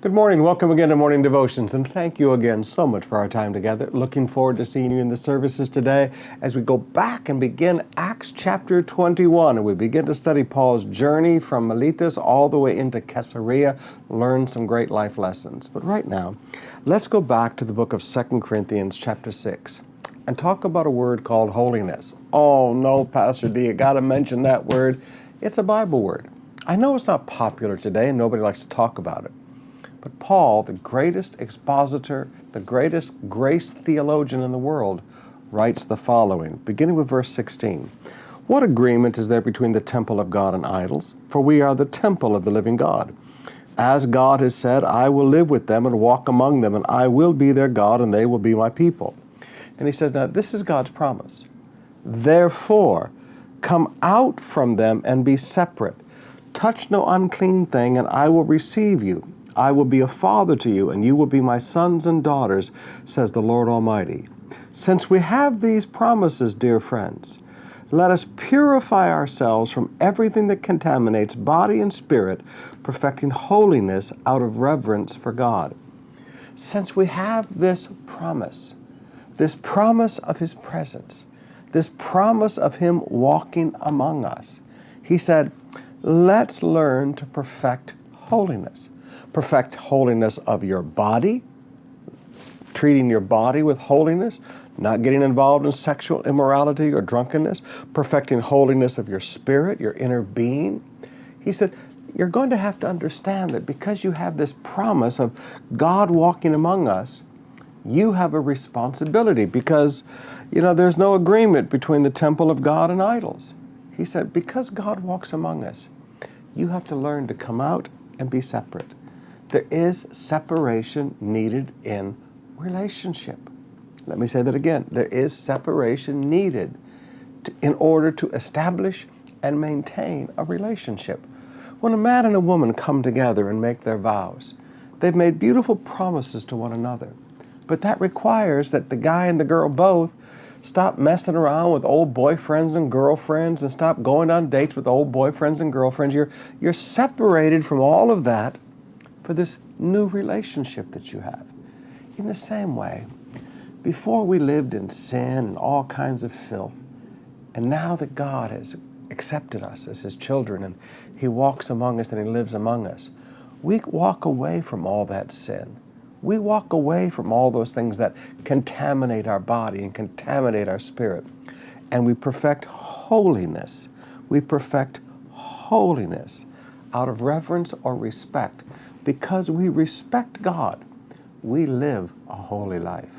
Good morning. Welcome again to Morning Devotions, and thank you again so much for our time together. Looking forward to seeing you in the services today as we go back and begin Acts chapter 21, and we begin to study Paul's journey from Miletus all the way into Caesarea, learn some great life lessons. But right now, let's go back to the book of 2 Corinthians chapter 6 and talk about a word called holiness. Oh no, Pastor D, you got to mention that word. It's a Bible word. I know it's not popular today and nobody likes to talk about it. But Paul, the greatest expositor, the greatest grace theologian in the world, writes the following, beginning with verse 16. What agreement is there between the temple of God and idols? For we are the temple of the living God. As God has said, I will live with them and walk among them, and I will be their God, and they will be my people. And he says, now this is God's promise. Therefore, come out from them and be separate. Touch no unclean thing, and I will receive you. I will be a father to you, and you will be my sons and daughters, says the Lord Almighty. Since we have these promises, dear friends, let us purify ourselves from everything that contaminates body and spirit, perfecting holiness out of reverence for God. Since we have this promise of His presence, this promise of Him walking among us, He said, let's learn to perfect holiness. Perfect holiness of your body, treating your body with holiness, not getting involved in sexual immorality or drunkenness, perfecting holiness of your spirit, your inner being. He said, you're going to have to understand that because you have this promise of God walking among us, you have a responsibility because, there's no agreement between the temple of God and idols. He said, because God walks among us, you have to learn to come out and be separate. There is separation needed in relationship. Let me say that again. There is separation needed in order to establish and maintain a relationship. When a man and a woman come together and make their vows, they've made beautiful promises to one another. But that requires that the guy and the girl both stop messing around with old boyfriends and girlfriends and stop going on dates with old boyfriends and girlfriends. You're separated from all of that for this new relationship that you have. In the same way, before we lived in sin and all kinds of filth, and now that God has accepted us as His children and He walks among us and He lives among us, we walk away from all that sin. We walk away from all those things that contaminate our body and contaminate our spirit. And we perfect holiness. We perfect holiness out of reverence or respect. Because we respect God, we live a holy life.